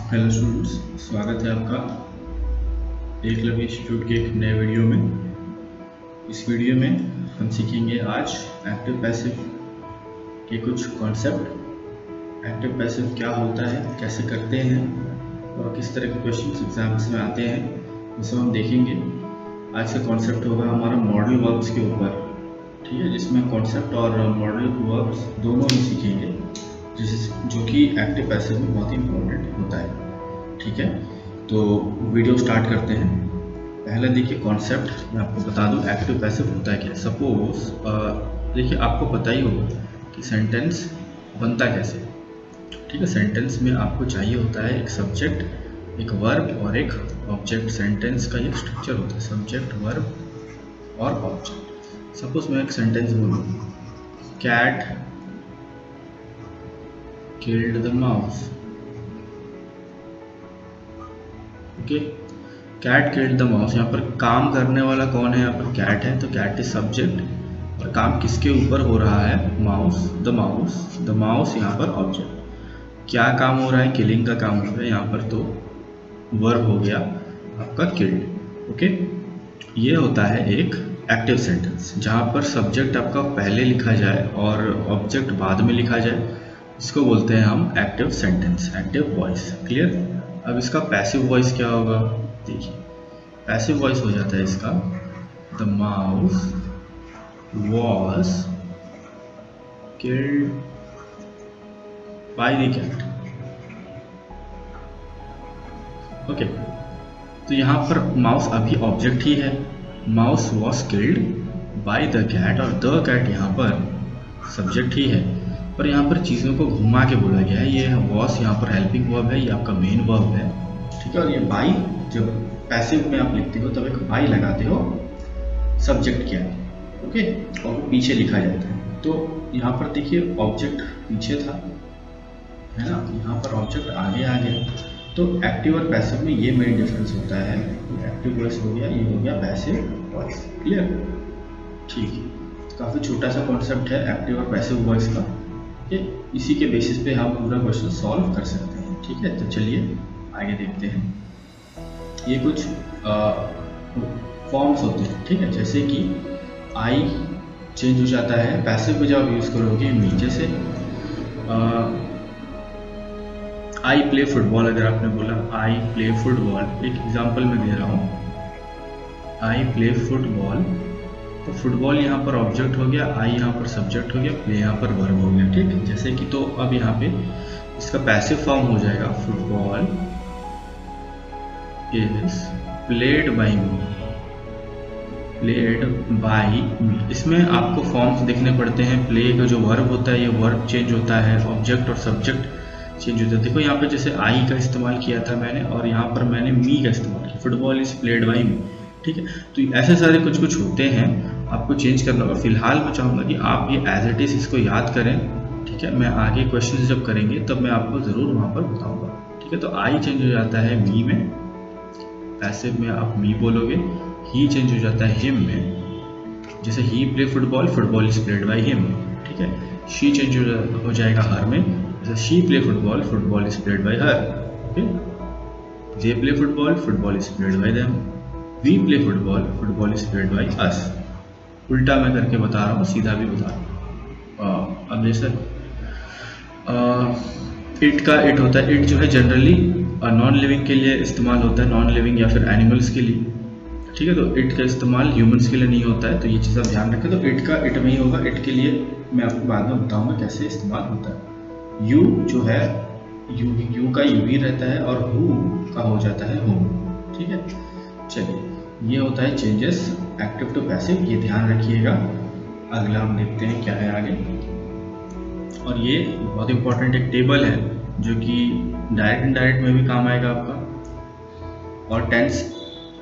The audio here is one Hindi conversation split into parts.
हेलो स्टूडेंट्स, स्वागत है आपका एकलव्य इंस्टीट्यूट के एक नए वीडियो में। इस वीडियो में हम सीखेंगे आज एक्टिव पैसिव के कुछ कॉन्सेप्ट। एक्टिव पैसिव क्या होता है, कैसे करते हैं और किस तरह के क्वेश्चन एग्जाम्स में आते हैं, ये सब हम देखेंगे। आज का कॉन्सेप्ट होगा हमारा मॉडल वर्ब्स के ऊपर, ठीक है, जिसमें कॉन्सेप्ट और मॉडल वर्ब्स दोनों ही सीखेंगे, जो कि एक्टिव पैसिव में बहुत ही इंपॉर्टेंट होता है। ठीक है, तो वीडियो स्टार्ट करते हैं। पहले देखिए कॉन्सेप्ट मैं आपको बता दूं एक्टिव पैसिव होता है क्या। सपोज देखिए, आपको पता ही होगा कि सेंटेंस बनता कैसे। ठीक है, सेंटेंस में आपको चाहिए होता है एक सब्जेक्ट, एक वर्ब और एक ऑब्जेक्ट। सेंटेंस का ये स्ट्रक्चर होता है, सब्जेक्ट, वर्ब और ऑब्जेक्ट। सपोज मैं एक सेंटेंस बोलूँ, cat killed the mouse. Okay, cat killed the mouse. यहाँ पर काम करने वाला कौन है? यहाँ पर कैट है, तो कैट इज सब्जेक्ट और काम किसके ऊपर हो रहा है? Mouse, the mouse. The mouse यहाँ पर ऑब्जेक्ट। क्या काम हो रहा है? किलिंग का काम हो रहा है। यहाँ पर तो वर्ब हो गया आपका किल्ड। ओके, ये होता है एक एक्टिव सेंटेंस जहाँ पर सब्जेक्ट आपका पहले लिखा जाए और ऑब्जेक्ट बाद में लिखा जाए। इसको बोलते हैं हम active sentence, active voice. Clear? अब इसका पैसिव वॉइस क्या होगा? देखिए, पैसिव वॉइस हो जाता है इसका, the mouse was killed by the cat. Okay, तो यहाँ पर माउस अभी ऑब्जेक्ट ही है, mouse was killed by the cat, और द कैट यहाँ पर सब्जेक्ट ही है। पर यहाँ पर चीज़ों को घुमा के बोला गया है। ये वॉज यहाँ पर हेल्पिंग वर्ब है, ये आपका मेन वर्ब है। ठीक है, और ये बाय जब पैसिव में आप लिखते हो तब एक बाय लगाते हो, सब्जेक्ट क्या है। ओके, और पीछे लिखा जाता है। तो यहाँ पर देखिए ऑब्जेक्ट पीछे था, है ना, यहाँ पर ऑब्जेक्ट आगे आ गया। तो एक्टिव और पैसिव में ये मेन डिफरेंस होता है। एक्टिव वॉइस हो गया, ये हो गया पैसिव वॉइस। क्लियर? ठीक है, काफ़ी छोटा सा कॉन्सेप्ट है एक्टिव और पैसिव वॉइस का। ठीक, इसी के बेसिस पे हम पूरा क्वेश्चन सॉल्व कर सकते हैं। ठीक है, तो चलिए आगे देखते हैं। ये कुछ फॉर्म्स होते हैं, ठीक है, जैसे कि आई चेंज हो जाता है पैसिव में जब आप यूज़ करोगे मी। जैसे आई प्ले फुटबॉल, अगर आपने बोला आई प्ले फुटबॉल, एक एग्जांपल मैं दे रहा हूँ, आई प्ले फुटबॉल, तो फुटबॉल यहाँ पर ऑब्जेक्ट हो गया, आई यहाँ पर सब्जेक्ट हो गया, प्ले यहाँ पर वर्ब हो गया। ठीक है, जैसे कि तो अब यहाँ पे इसका पैसिव फॉर्म हो जाएगा, football is played by me, played by me. इसमें आपको फॉर्म्स देखने पड़ते हैं। प्ले का जो वर्ब होता है, ये वर्ब चेंज होता है, ऑब्जेक्ट और सब्जेक्ट चेंज होता है। देखो यहाँ पे जैसे आई का इस्तेमाल किया था मैंने, और यहाँ पर मैंने मी का इस्तेमाल किया, फुटबॉल इज प्लेड बाय मी। ठीक है, तो ऐसे सारे कुछ कुछ होते हैं, आपको चेंज करना होगा। फिलहाल मैं चाहूँगा कि आप ये एज इट इज़ इसको याद करें। ठीक है, मैं आगे क्वेश्चन जब करेंगे तब मैं आपको ज़रूर वहाँ पर बताऊँगा। ठीक है, तो आई चेंज हो जाता है मी में, पैसिव में आप मी बोलोगे। ही चेंज हो जाता है हिम में, जैसे ही play football, football is played by him. ठीक है, शी चेंज हो जाएगा हर में, जैसे she play football, football is played by her. Okay, they play football, football is played by them. We play football, football is played by us. उल्टा मैं करके बता रहा हूँ, सीधा भी बता रहा हूँ। अब जैसे इट का इट होता है, इट जो है जनरली नॉन लिविंग के लिए इस्तेमाल होता है, नॉन लिविंग या फिर एनिमल्स के लिए। ठीक है, तो इट का इस्तेमाल ह्यूमंस के लिए नहीं होता है, तो ये चीज़ आप ध्यान रखें। तो इट का इट में ही होगा, इट के लिए मैं आपको बाद में बताऊंगा कैसे इस्तेमाल होता है। यू जो है, यू का यू ही रहता है, और हु का हो जाता है हु। ठीक है, चलिए, ये होता है चेंजेस एक्टिव टू पैसिव, ये ध्यान रखिएगा। अगला हम देखते हैं क्या है आगे। और ये बहुत इंपॉर्टेंट एक टेबल है जो कि डायरेक्ट इनडायरेक्ट में भी काम आएगा आपका, और टेंस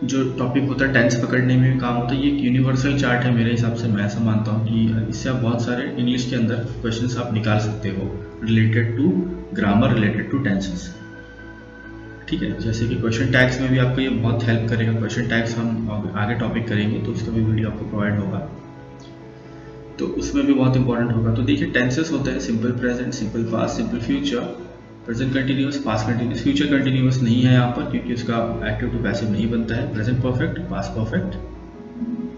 जो टॉपिक होता है टेंस पकड़ने में भी काम होता है। ये एक यूनिवर्सल चार्ट है मेरे हिसाब से, मैं ऐसा मानता हूँ कि इससे आप बहुत सारे इंग्लिश के अंदर क्वेश्चंस आप निकाल सकते हो related to grammar, related to tenses. ठीक है, जैसे कि क्वेश्चन टैग्स में भी आपको ये बहुत हेल्प करेगा। क्वेश्चन टैग्स हम आगे टॉपिक करेंगे तो उसका भी वीडियो आपको प्रोवाइड होगा, तो उसमें भी बहुत इंपॉर्टेंट होगा। तो देखिए टेंसेस होते हैं simple present, simple past, simple future, present continuous, past continuous, future continuous नहीं है यहाँ पर क्योंकि उसका एक्टिव टू पैसिव नहीं बनता है। Present perfect, past perfect,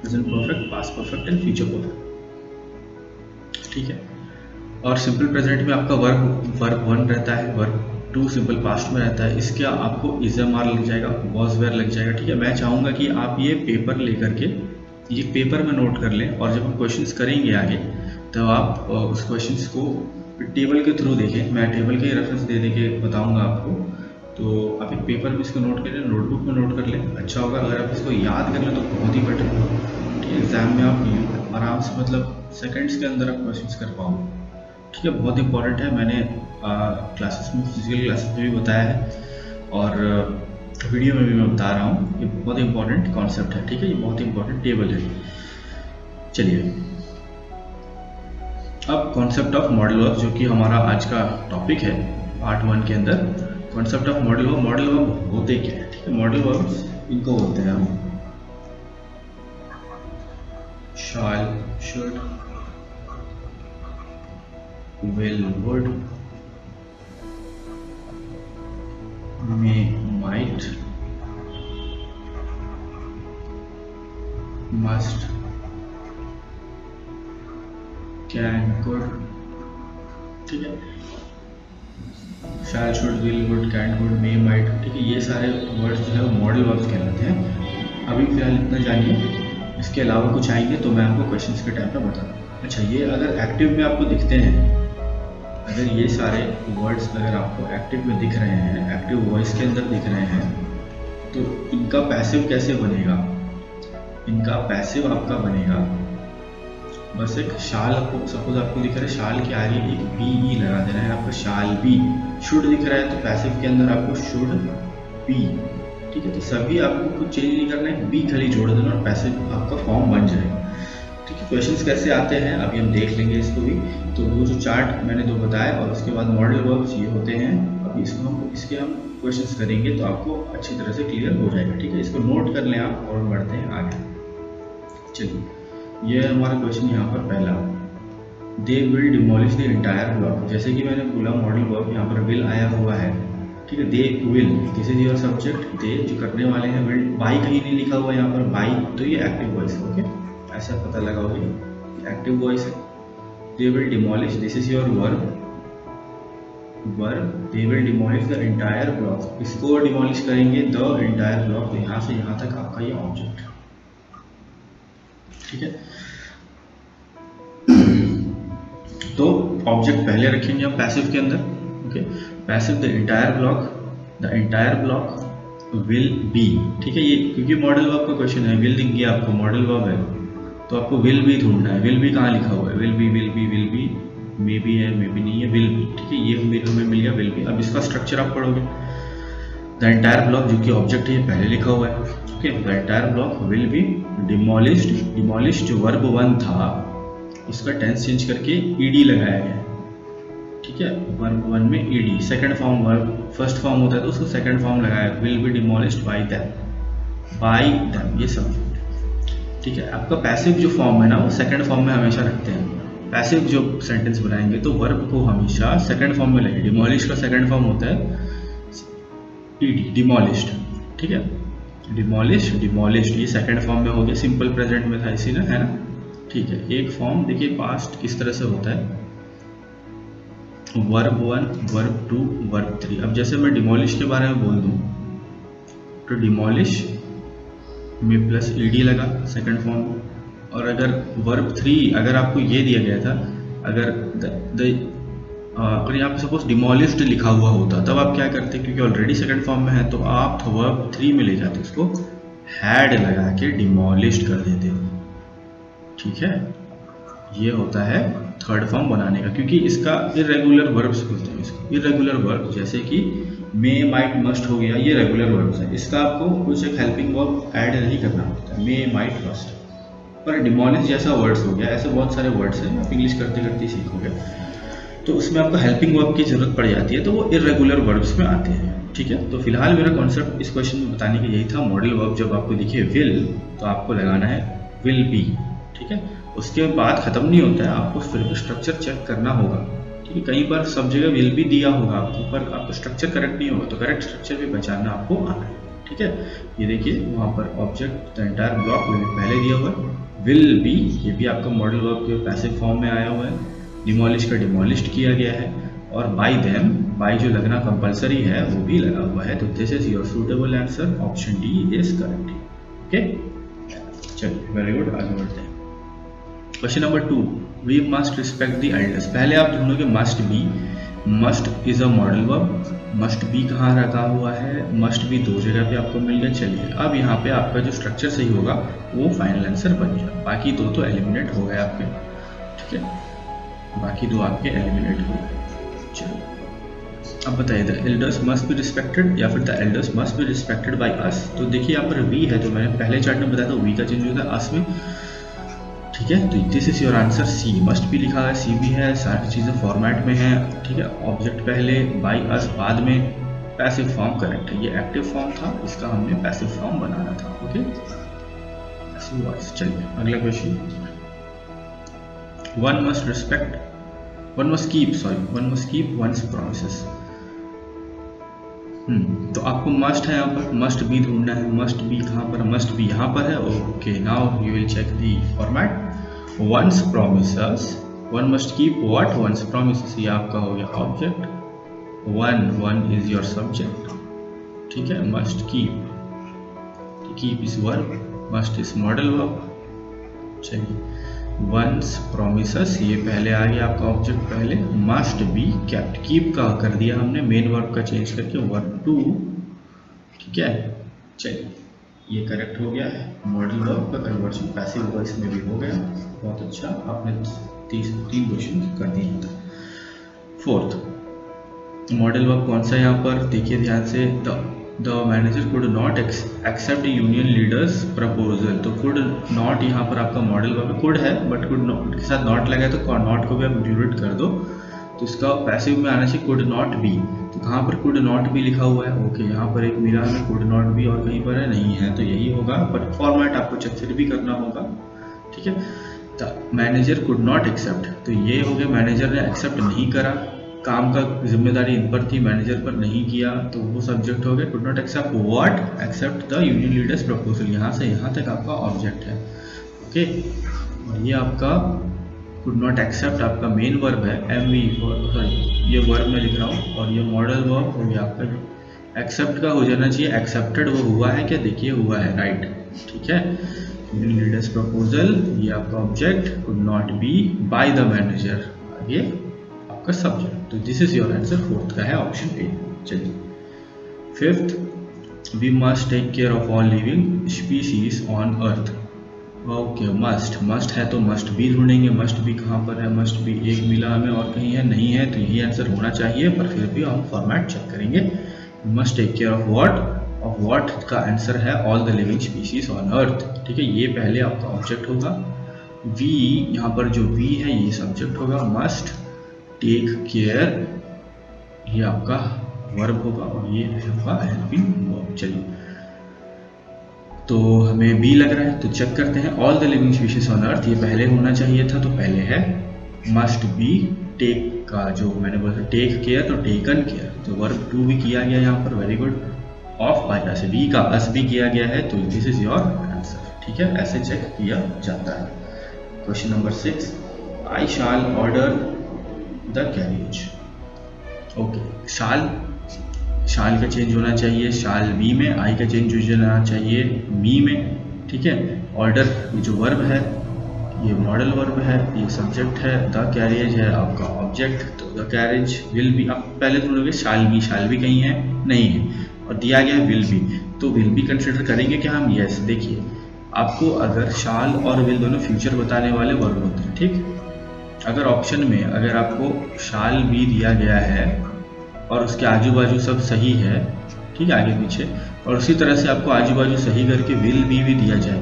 present perfect, past perfect and future perfect, ठीक है। और सिंपल प्रेजेंट में आपका वर्ब 1 रहता है, वर्ब 2 सिंपल पास्ट में रहता है। इसके आपको इज़-एम-आर लग जाएगा, वॉज वेयर लग जाएगा, ठीक है। मैं चाहूँगा कि आप ये पेपर लेकर के ये पेपर में नोट कर लें और जब हम क्वेश्चंस करेंगे आगे तब आप उस क्वेश्चंस को टेबल के थ्रू देखें। मैं टेबल के रेफरेंस दे के बताऊंगा आपको, तो आप एक पेपर में इसको नोट कर लें, नोटबुक में नोट कर लें, अच्छा होगा। अगर आप इसको याद कर लें तो बहुत ही बेटर होगा, ठीक है। एग्जाम में आप आराम से मतलब सेकंड्स के अंदर आप क्वेश्चंस कर पाओगे, ठीक है। बहुत इंपॉर्टेंट है, मैंने क्लासेस में, फिजिकल क्लासेस में भी बताया है और वीडियो में भी मैं बता रहा हूँ। ये बहुत इंपॉर्टेंट कॉन्सेप्ट है, ठीक है। ये बहुत इंपॉर्टेंट टेबल है। चलिए अब कॉन्सेप्ट ऑफ मॉडल वर्ब, जो कि हमारा आज का टॉपिक है पार्ट 1 के अंदर। Concept of modal verb, modal verb होते क्या है, ठीक है। मॉडल वर्ब्स इनको बोलते हैं हम shall, should, will, would, may, might, must, can, could, ठीक है। shall, should, will, would, can, could, may, might, ठीक है। ये सारे वर्ड्स जो है वो मॉडल वर्ब्स कहलाते हैं। अभी फिलहाल इतना जानिए, इसके अलावा कुछ आएंगे तो मैं आपको क्वेश्चंस के टाइम पे बताऊँ। अच्छा, ये अगर एक्टिव में आपको दिखते हैं, अगर ये सारे वर्ड्स अगर आपको एक्टिव में दिख रहे हैं, एक्टिव वॉइस के अंदर दिख रहे हैं, तो इनका पैसिव कैसे बनेगा? इनका पैसिव आपका बनेगा बस एक शाल, आपको सपोज आपको दिख रहा है शाल के आगे एक बी लगा देना है, आपका शाल बी। शुड दिख रहा है तो पैसिव के अंदर आपको शुड बी, ठीक है। तो सभी आपको कुछ चेंज नहीं करना है, बी खाली जोड़ देना और पैसिव आपका फॉर्म बन जाएगा, ठीक है। क्वेश्चंस कैसे आते हैं अभी हम देख लेंगे इसको भी। तो वो जो चार्ट मैंने दो बताया और उसके बाद मॉडल वर्ब्स ये होते हैं। अब इसके हम क्वेश्चंस करेंगे तो आपको अच्छी तरह से क्लियर हो जाएगा, ठीक है। इसको नोट कर लें आप और बढ़ते हैं आगे। चलिए, ये हमारा क्वेश्चन यहाँ पर पहला, they will demolish the entire block. जैसे कि मैंने बोला मॉडल वर्ब यहाँ पर विल आया हुआ है, ठीक है। They will, this is your subject, they जो करने वाले हैं, विल बाई कहीं नहीं लिखा हुआ यहाँ पर, बाई तो ये एक्टिव वॉइस है, ओके। ऐसा पता लगाओगे एक्टिव वॉइस है। They will demolish, this is your verb, they will demolish the entire block, इसको डिमोलिश करेंगे द एंटायर ब्लॉक, तो यहाँ से यहाँ तक आपका ये ऑब्जेक्ट, ठीक है। तो ऑब्जेक्ट पहले रखेंगे हम पैसिव के अंदर, okay. Passive the entire block will be, ठीक है। ये क्योंकि मॉडल वर्ब का क्वेश्चन है, विल दिख गया आपको, मॉडल वर्ब है तो आपको विल बी ढूंढना है। विल बी कहाँ लिखा हुआ है? विल बी मे बी है, मे बी नहीं है, विल बी, ठीक है। ये हमें मिल गया विल बी। अब इसका स्ट्रक्चर आप पढ़ोगे, द एंटायर ब्लॉक जो कि ऑब्जेक्ट है ये पहले लिखा हुआ है, okay. The entire block will be demolished, demolish जो वर्ब 1 था उसका टेंस चेंज करके ईडी लगाया गया, ठीक है। वर्ब 1 में ED, second form verb first form होता है तो उसको सेकंड फॉर्म लगाया, will be demolished bye them, ये सब, ठीक है। आपका पैसिव जो फॉर्म है ना वो सेकंड फॉर्म में हमेशा रखते हैं। पैसिव जो सेंटेंस बनाएंगे तो वर्ब को हमेशा सेकंड फॉर्म में लगे। डिमोलिश का सेकंड फॉर्म होता है ईडी, डिमोलिश्ड, ठीक है। डिमोलिश्ड ये सेकंड फॉर्म में हो गया, सिंपल प्रेजेंट में था इसी ना, है ना, ठीक है। एक फॉर्म देखिए पास्ट किस तरह से होता है, वर्ब 1, वर्ब 2, वर्ब 3। अब जैसे मैं डिमोलिश के बारे में बोल दूं तो डिमोलिश में प्लस ईडी लगा सेकंड फॉर्म में। और अगर वर्ब 3 अगर आपको ये दिया गया था, अगर यहाँ पे सपोज डिमोलिश्ड लिखा हुआ होता तब आप क्या करते, क्योंकि ऑलरेडी सेकंड फॉर्म में है तो आप वर्ब 3 में ले जाते, उसको हैड लगा के डिमोलिश्ड कर देते, ठीक है। ये होता है थर्ड फॉर्म बनाने का, क्योंकि इसका इरेगुलर वर्ब्स बोलते हैं इसको। इरेगुलर वर्ब जैसे कि मे, माइट, मस्ट हो गया, ये रेगुलर वर्ब्स है। इसका आपको कुछ एक हेल्पिंग वर्ब ऐड नहीं करना होता है, मे, माइट, मस्ट। पर डिमोलिश जैसा वर्ड्स हो गया, ऐसे बहुत सारे वर्ड्स हैं, आप इंग्लिश करते करते सीखोगे तो उसमें आपको हेल्पिंग वर्ब की जरूरत पड़ जाती है, तो वो इरेगुलर वर्ब्स में आते हैं, ठीक है। तो फिलहाल मेरा कॉन्सेप्ट इस क्वेश्चन में बताने का यही था। मॉडल वर्ब जब आपको दिखे विल तो आपको लगाना है विल बी, ठीक है। उसके बाद खत्म नहीं होता है, आपको फिर भी स्ट्रक्चर चेक करना होगा, ठीक है, कहीं पर सब जगह विल भी दिया होगा आपको, पर आपको स्ट्रक्चर करेक्ट नहीं होगा, तो करेक्ट स्ट्रक्चर भी पहचानना आपको आना है। ठीक है, ये देखिए वहाँ पर object the entire block will पहले दिया हुआ है, विल बी ये भी आपका मॉडल वर्ब के पैसिव फॉर्म में आया हुआ है, डिमोलिश का डिमोलिश्ड किया गया है, और बाय देम, बाय जो लगना कंपलसरी है वो भी लगा हुआ है। तो this is your suitable answer, option D is correct. Okay, चलिए वेरी गुड, आगे बढ़ते हैं। Question number 2, we must respect the elders. पहले आप ढूंढोगे must be, must is a modal verb, must be कहाँ रखा हुआ है, मस्ट बी दो जगह पे आपको मिल गया। चलिए अब यहाँ पे आपका जो स्ट्रक्चर सही होगा वो फाइनल आंसर बन गया, बाकी दो तो एलिमिनेट हो गए आपके। ठीक है, बाकी दो आपके एलिमिनेट हो गए। चलिए अब बताइए, the elders must be respected या फिर the elders must be respected by us. तो देखिए यहाँ पर वी है, तो मैंने पहले चार्ट में बताया था वी का चेंज होता है अस में। ठीक है, तो this is your answer, C must भी लिखा है, सी भी है, सारी चीज़ें फॉर्मेट में है। ठीक है, ऑब्जेक्ट पहले, बाय अस बाद में, पैसिव फॉर्म करेक्ट है, ये एक्टिव फॉर्म था, इसका हमने पैसिव फॉर्म बनाना था। Okay, passive voice. चलिए अगला question, one must respect, one must keep once promises. तो आपको मस्ट है, यहाँ पर मस्ट बी ढूंढना है, मस्ट बी कहाँ पर, मस्ट बी यहाँ पर है। Okay, now you will check the format, one's promises, one must keep what, one's promises, ये आपका हो गया object, one is your subject. ठीक है, must keep is verb, must is modal verb. चलिए, वंस प्रॉमिसेस ये पहले आ गया आपका ऑब्जेक्ट पहले, मस्ट बी केप्ट, कीप का कर दिया हमने मेन वर्ब का चेंज करके वर्ब टू। ठीक है, चलिए ये करेक्ट हो गया है, मॉडल वर्ब का कन्वर्जन पैसिव वॉइस में भी हो गया। बहुत अच्छा, आपने तीन क्वेश्चन कर दिए था। फोर्थ, मॉडल वर्ब कौन सा यहाँ पर देखिए ध्यान से, the manager could not accept union leaders proposal. तो कुड नॉट यहाँ पर आपका मॉडल वर्ब कुड है, बट कुड नॉट के साथ नॉट लगा है, तो नॉट को भी आप इंक्लूड कर दो, तो इसका पैसिव में आना चाहिए कुड नॉट बी। तो कहाँ पर कुड नॉट बी लिखा हुआ है, ओके यहाँ पर एक मिला हमें कुड नॉट बी, और कहीं पर है नहीं है, तो यही होगा, बट फॉर्मेट आपको चेक फिर भी करना होगा। ठीक है, the manager could not accept, तो ये हो गया मैनेजर ने एक्सेप्ट नहीं करा, काम का जिम्मेदारी इन पर थी, मैनेजर पर नहीं किया, तो वो सब्जेक्ट हो गया, could not accept what, accept the union leaders proposal. यहाँ से यहाँ तक आपका ऑब्जेक्ट है। ओके, और ये आपका कुड नॉट एक्सेप्ट आपका मेन वर्ब है, सॉरी ये वर्ब में लिख रहा हूँ, और ये मॉडल वर्ब हो गया आपका, जो एक्सेप्ट का हो जाना चाहिए, एक्सेप्टेड वो हुआ है क्या, देखिए हुआ है, राइट। ठीक है, यूनियन लीडर्स प्रपोजल ये आपका object, could not be by the manager, आगे आपका सब्जेक्ट। तो this is your answer, fourth का है ऑप्शन ए। चलिए fifth, we must take care of all living species on earth. Okay, must है तो मस्ट बी ढूंढेंगे, मस्ट बी कहाँ पर है, मस्ट बी एक मिला हमें और कहीं है नहीं है, तो यही आंसर होना चाहिए, पर फिर भी हम फॉर्मेट चेक करेंगे। Must take care of what का आंसर है all the living species on earth. ठीक है, ये पहले आपका ऑब्जेक्ट होगा, वी यहाँ पर जो वी है ये सब्जेक्ट होगा, मस्ट टेक केयर ये आपका वर्ब होगा, और ये आपका हेल्पिंग वर्ब। चलिए, तो हमें बी लग रहा है, तो चेक करते हैं, all the living species on अर्थ ये पहले होना चाहिए था, तो पहले है, मस्ट बी टेक का जो मैंने बोला टेक केयर, तो टेकन केयर, तो वर्ब टू भी किया गया यहाँ पर, very good, of by us, be का अस भी किया गया है, तो दिस इज योर आंसर। ठीक है, ऐसे चेक किया जाता है। Question number 6, I shall order the carriage. Okay, shall का चेंज होना चाहिए, शाल बी में, आई का चेंज होना चाहिए मी में। ठीक है, ऑर्डर ये जो वर्ब है ये मॉडल वर्ब है, ये सब्जेक्ट है, द कैरियज है आपका ऑब्जेक्ट, तो द कैरियज विल बी, आप पहले ढूंढोगे शाल बी कहीं है नहीं है, और दिया गया है विल बी, तो विल बी कंसिडर करेंगे क्या हम, यस। देखिए आपको अगर शाल और विल दोनों फ्यूचर बताने वाले वर्ब होते हैं, ठीक, अगर ऑप्शन में अगर आपको शाल बी दिया गया है और उसके आजू बाजू सब सही है, ठीक है, आगे पीछे, और उसी तरह से आपको आजू बाजू सही करके विल बी भी दिया जाए,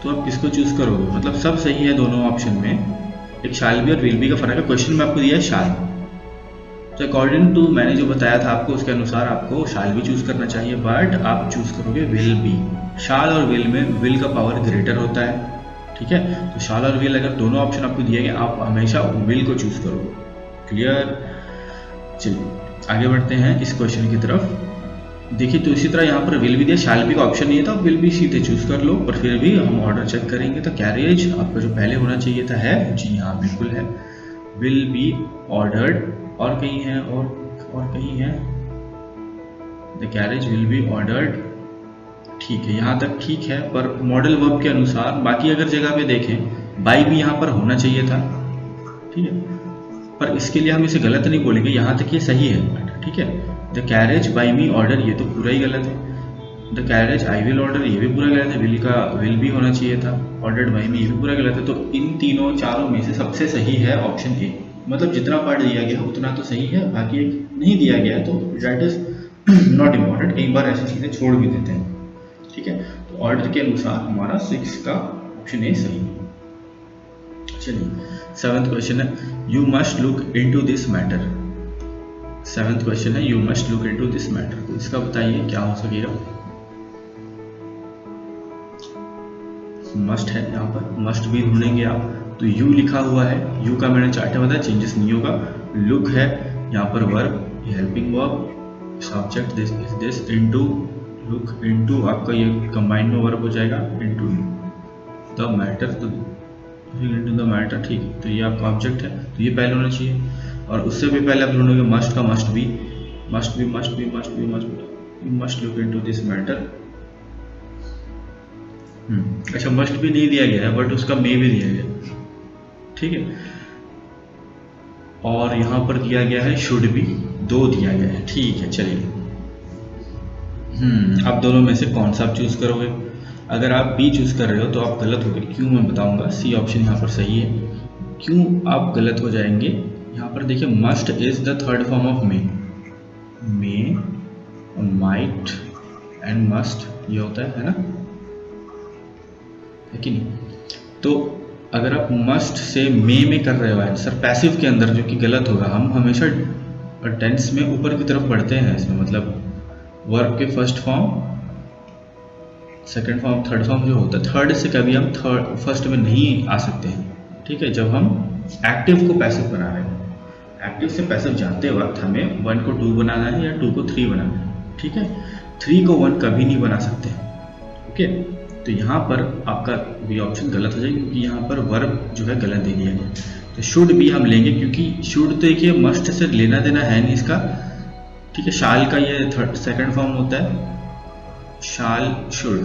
तो आप किसको चूज करोगे, मतलब सब सही है दोनों ऑप्शन में, एक शाल बी और विल बी का फर्क है, क्वेश्चन में आपको दिया है शाल, तो अकॉर्डिंग टू मैंने जो बताया था आपको उसके अनुसार आपको शाल भी चूज करना चाहिए, बट आप चूज करोगे विल बी। शाल और विल में विल का पावर ग्रेटर होता है, ठीक है, तो शाल और विल अगर दोनों ऑप्शन आपको दिए गए आप हमेशा विल को चूज करोगे, क्लियर। चलिए आगे बढ़ते हैं इस क्वेश्चन की तरफ। देखिए तो इसी तरह यहाँ पर विल बी दिया, शैल बी का ऑप्शन नहीं है तो आप विल बी सीधे चूज कर लो, पर फिर भी हम ऑर्डर चेक करेंगे तो कैरियज आपका जो पहले होना चाहिए था है, जी हाँ बिल्कुल है, विल बी ऑर्डर्ड। और कहीं है और कहीं है, the carriage will be ordered. ठीक है, यहाँ तक ठीक है, पर मॉडल वर्ब के अनुसार बाकी अगर जगह पे देखें बाई भी यहाँ पर होना चाहिए था, ठीक है, पर इसके लिए हम इसे गलत नहीं बोलेंगे, यहाँ तक ये सही है, ठीक है। The carriage by me order ये तो पूरा ही गलत है, the carriage I will order ये भी पूरा गलत है, विल का विल भी होना चाहिए था, ऑर्डर्ड बाई मी ये भी पूरा गलत है। तो इन तीनों चारों में से सबसे सही है ऑप्शन ए, मतलब जितना पार्ट दिया गया उतना तो सही है, बाकी एक नहीं दिया गया है तो दैट इज नॉट इम्पॉर्टेंट, कई बार ऐसी चीज़ें छोड़ भी देते हैं, ठीक है। तो ऑर्डर के अनुसार हमारा 6 का ऑप्शन ए सही है। चलिए 7th क्वेश्चन है, you must look into this matter. 7th question है, you must look into this matter, तो इसका बताइए क्या हो सकेगा। मस्ट है, यहाँ पर मस्ट भी ढूंढेंगे आप, तो यू लिखा हुआ है, यू का मैंने चार्ट में बताया चेंजेस नहीं होगा। लुक है यहाँ पर verb, helping verb, subject this into, look into आपका ये कंबाइन में वर्ब हो जाएगा, इनटू द मैटर, तो इनटू द मैटर, ठीक है, तो ये आपका ऑब्जेक्ट है, तो ये पहले होना चाहिए। और उससे भी पहले आप ढूंढोगे मस्ट का, must be must look into this matter. अच्छा मस्ट भी नहीं दिया गया है बट उसका मे भी दिया गया, ठीक है। और यहाँ पर दिया गया है शुड भी, 2 दिया गया है, ठीक है। चलिए अब दोनों में से कौन सा आप चूज करोगे। अगर आप बी चूज कर रहे हो तो आप गलत हो गए, क्यों मैं बताऊंगा। सी ऑप्शन यहाँ पर सही है, क्यों आप गलत हो जाएंगे। यहाँ पर देखिए must is the third form of May, might and must ये होता है ना, है कि नहीं। तो अगर आप मस्ट से मे में कर रहे हो आंसर पैसिव के अंदर, जो कि गलत होगा। हम हमेशा टेंस में ऊपर की तरफ बढ़ते हैं, इसमें मतलब वर्ब के first form, second form, third form जो होता है, थर्ड से कभी हम थर्ड फर्स्ट में नहीं आ सकते हैं, ठीक है। जब हम एक्टिव को पैसिव बना रहे हैं, एक्टिव से पैसिव जाते वक्त हमें 1 को 2 बनाना है या 2 को 3 बनाना है, ठीक है। 3 को 1 कभी नहीं बना सकते, ओके। तो यहाँ पर आपका भी ऑप्शन गलत हो जाएगा, क्योंकि यहाँ पर वर्ब जो है गलत दे दिया गया। तो शुड भी हम लेंगे, क्योंकि शुड तो देखिए मस्ट से लेना देना है नहीं इसका, ठीक है। शाल का ये सेकंड फॉर्म होता है, शाल शुड,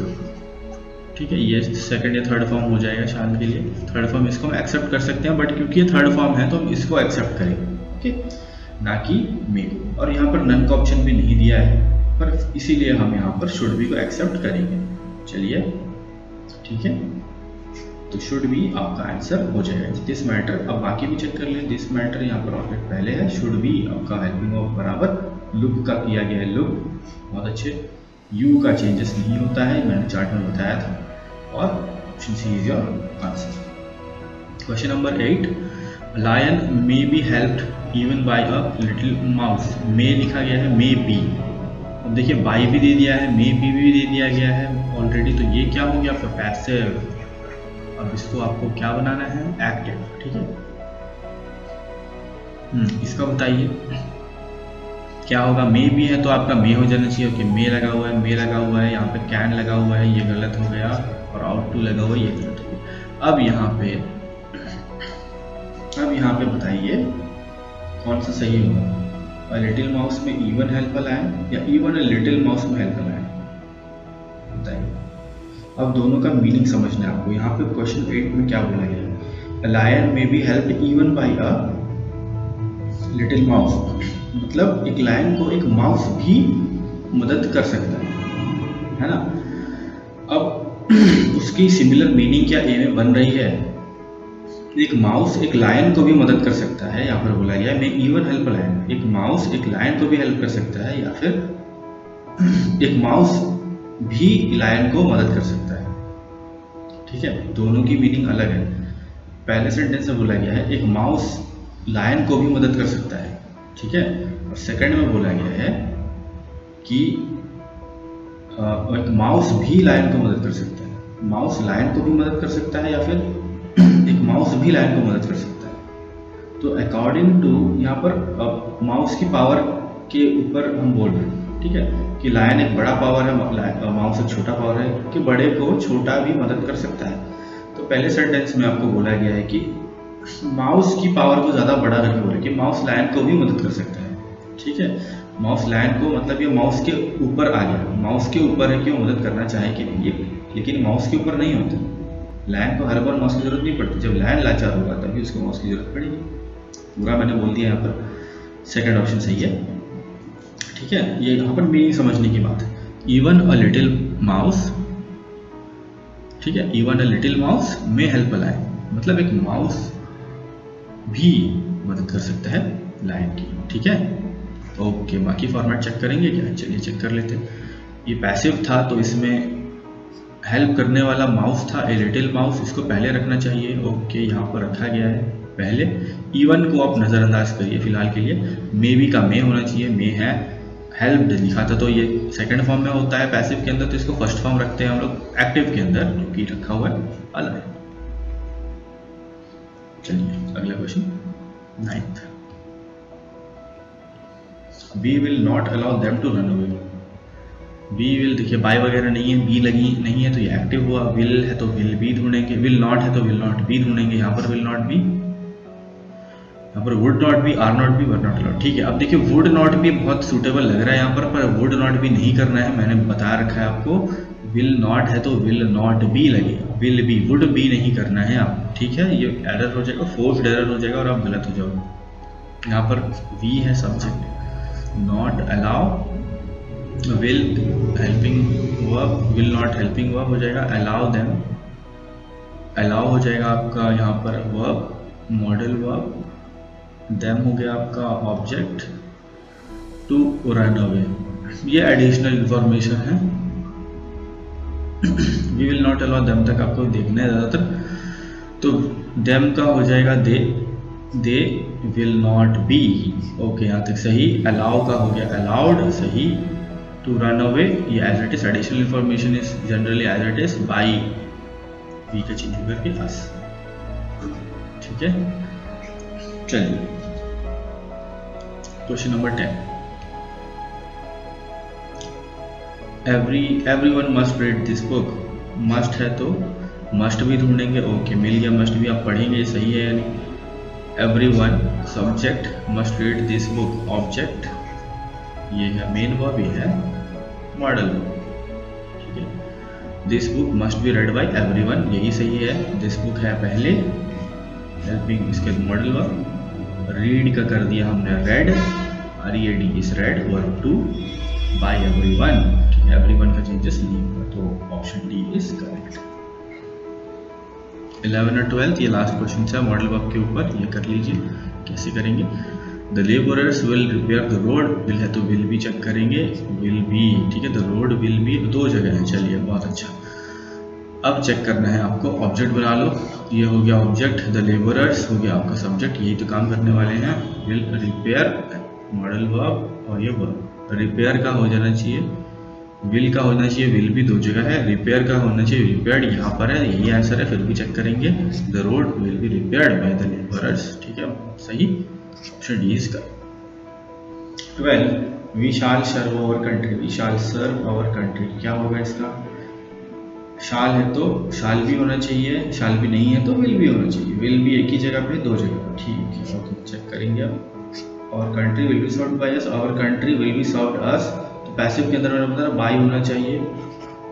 ठीक है, ये सेकंड या थर्ड फॉर्म हो जाएगा शाल के लिए। थर्ड फॉर्म इसको हम एक्सेप्ट कर सकते हैं, बट क्योंकि ये थर्ड फॉर्म है तो हम इसको एक्सेप्ट करेंगे, ओके, ना कि मे को। और यहाँ पर नन का ऑप्शन भी नहीं दिया है, पर इसीलिए हम यहाँ पर शुड भी को एक्सेप्ट करेंगे। चलिए ठीक है, तो शुड भी आपका आंसर हो जाएगा। दिस मैटर, अब बाकी भी चेक कर लें। दिस मैटर यहाँ पर ऑब्जेक्ट पहले है, शुड भी आपका हेल्पिंग ऑफ बराबर लुक का किया गया है, लुक, बहुत अच्छे। यू का चेंजेस नहीं होता है, मैंने चार्ट में बताया था, और option C is your answer. Question number 8, lion may be helped even by a little mouse. May लिखा गया है, मे बी, अब देखिए बाई भी दे दिया है, मे बी भी दे दिया गया है ऑलरेडी, तो ये क्या हो गया आपका पैसिव। अब इसको आपको क्या बनाना है, एक्टिव, ठीक है। इसका बताइए क्या होगा। मे भी है तो आपका मे हो जाना चाहिए, ओके। मे लगा हुआ है, मे लगा हुआ है, यहाँ पे कैन लगा हुआ है, ये गलत हो गया, और आउट टू लगा हुआ है, ये गलत हो गया। अब यहाँ पे बताइए कौन सा सही होगा। लिटिल माउस में इवन हेल्प लाइन या इवन लिटिल माउस में हेल्प लाइन, बताइए। अब दोनों का मीनिंग समझना है आपको। यहाँ पे क्वेश्चन 8 में क्या बोला गया है, लायन में B help even by a little mouse, मतलब एक लायन को एक माउस भी मदद कर सकता है ना। अब उसकी सिमिलर मीनिंग क्या ए में बन रही है, एक माउस एक लायन को भी मदद कर सकता है, यहाँ पर बोला गया मैं इवन हेल्प लायन, एक माउस एक लायन को भी हेल्प कर सकता है, या फिर एक माउस भी लायन को मदद कर सकता है, ठीक है। दोनों की मीनिंग अलग है। पहले सेंटेंस में बोला गया है एक माउस लायन को भी मदद कर सकता है, ठीक है, और सेकंड में बोला गया है कि एक माउस भी लायन को मदद कर सकता है। माउस लायन को भी मदद कर सकता है, या फिर एक माउस भी लायन को मदद कर सकता है। तो अकॉर्डिंग टू यहाँ पर माउस की पावर के ऊपर हम बोल रहे हैं, ठीक है, कि लायन एक बड़ा पावर है, माउस एक छोटा पावर है, कि बड़े को छोटा भी मदद कर सकता है। तो पहले सेंटेंस में आपको बोला गया है कि माउस की पावर को ज़्यादा बड़ा करके बोले कि माउस लायन को भी मदद कर सकता है, ठीक है। माउस लायन को मतलब ये माउस के ऊपर आ गया, माउस के ऊपर है कि वो मदद करना चाहे कि नहीं, लेकिन माउस के ऊपर नहीं होता। लायन को हर बार माउस की जरूरत नहीं पड़ती, जब लायन लाचार होगा तभी उसको माउस की जरूरत पड़ेगी। पूरा मैंने बोल दिया यहाँ पर, सेकंड ऑप्शन सही है, ठीक है। ये यहाँ पर मीनिंग समझने की बात है। इवन अ लिटिल माउस, ठीक है, इवन अ लिटिल माउस में हेल्प अ लायन, मतलब एक माउस भी मदद कर सकता है लायन की, ठीक है। ओके, बाकी फॉर्मेट चेक करेंगे क्या? चलिए चेक कर लेते हैं। ये पैसिव था तो इसमें हेल्प करने वाला माउस था, ए लिटिल माउस, इसको पहले रखना चाहिए। ओके, यहाँ पर रखा गया है पहले। इवन को आप नज़रअंदाज करिए फिलहाल के लिए। मे बी का मे होना चाहिए, मे है। हेल्प लिखा था तो ये सेकंड फॉर्म में होता है पैसिव के अंदर, तो इसको फर्स्ट फॉर्म रखते हैं हम लोग एक्टिव के अंदर, जो कि रखा हुआ है अलाइव। चलिए अगला question 9th। We will not allow them to run away. We will, देखिए बाय वगैरह नहीं है, बी लगी नहीं है तो ये एक्टिव हुआ। विल है तो विल बी ढूंढेंगे, विल नॉट है तो विल नॉट बी ढूंढेंगे। यहाँ पर विल नॉट बी, यहाँ पर would not be, are not be, were not allowed, ठीक है। अब देखिए वुड नॉट बी बहुत सूटेबल लग रहा है यहाँ पर वुड नॉट बी नहीं करना है, मैंने बता रखा है आपको। विल नॉट है तो विल नॉट बी लगेगा, विल बी, वुड बी नहीं करना है आप, ठीक है। ये एरर हो जाएगा, फोर्स्ड एरर हो जाएगा और आप गलत हो जाओगे। यहाँ पर वी है subject, not allow, will helping verb, will not helping verb हो जाएगा, अलाउ देम, अलाउ हो जाएगा आपका यहाँ पर वर्ब, मॉडल वर्ब, देम हो गया आपका ऑब्जेक्ट, टू रन अवे, ये एडिशनल इंफॉर्मेशन है। We will not allow them तक आपको देखना है ज़्यादातर, तो देम का हो जाएगा they, they will not be, okay यहाँ तक सही। अलाउ का हो गया अलाउड, सही। टू रन अवे, ये as it is, additional information is generally as it is by, we का चेंज करके अस, ठीक है। चलिए question number 10। Everyone must read this book. Must है तो मस्ट भी ढूंढेंगे, ओके मिल गया, मस्ट भी आप पढ़ेंगे, सही है यानी। Everyone subject, must read this book object, ये है मेन वर्ब, ये है मॉडल वर्ब, ठीक है। This book must be read by everyone, यही सही है। दिस बुक है पहले, हेल्पिंग इसके मॉडल वर्ब, रीड का कर दिया हमने read, READ is read, verb two by everyone, everyone का चेंजेस नहीं हुआ, तो ऑप्शन डी इज करेक्ट। 11 और 12 ये लास्ट क्वेश्चन है मॉडल वर्ब के ऊपर, ये कर लीजिए कैसे करेंगे। The labourers will repair the road, will है तो विल भी चेक करेंगे, विल बी, ठीक है। द रोड विल बी, दो जगह है, चलिए बहुत अच्छा। अब चेक करना है आपको, ऑब्जेक्ट बना लो, ये हो गया ऑब्जेक्ट, द लेबरर्स हो गया आपका सब्जेक्ट, यही तो काम करने वाले हैं। विल रिपेयर मॉडल वर्ब, और ये वर्ब, रिपेयर का हो जाना चाहिए, विल का होना चाहिए, विल भी दो जगह है, रिपेयर का होना चाहिए, रिपेयर्ड यहाँ पर है, यही आंसर है, फिर भी चेक करेंगे। The road will be repaired by the labourers, ठीक है, सही, ऑप्शन डी इसका। 12 we shall serve our country, we shall serve our country, क्या होगा इसका? शाल है तो शाल भी होना चाहिए, शाल भी नहीं है तो विल भी होना चाहिए, विल भी एक ही जगह पे, दो जगह, ठीक है, ओके चेक करेंगे अब। और country will be served by us, our country will be served us, तो पैसिव के अंदर मैंने बताया बाय होना चाहिए,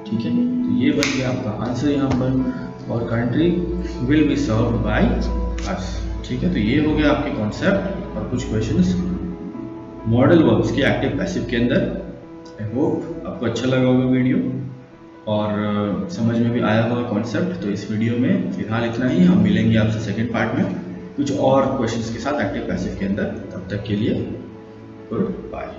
ठीक है, तो ये बन गया आपका आंसर यहाँ पर, और country will be served by अस, ठीक है। तो ये हो गया आपके कॉन्सेप्ट और कुछ क्वेश्चंस मॉडल वर्ब्स के एक्टिव पैसिव के अंदर। आई होप आपको अच्छा लगा होगा वीडियो और समझ में भी आया होगा कॉन्सेप्ट। तो इस वीडियो में फिलहाल इतना ही, हम मिलेंगे आपसे सेकंड पार्ट में कुछ और क्वेश्चंस के साथ एक्टिव पैसिव के अंदर। तब तक के लिए गुड बाय।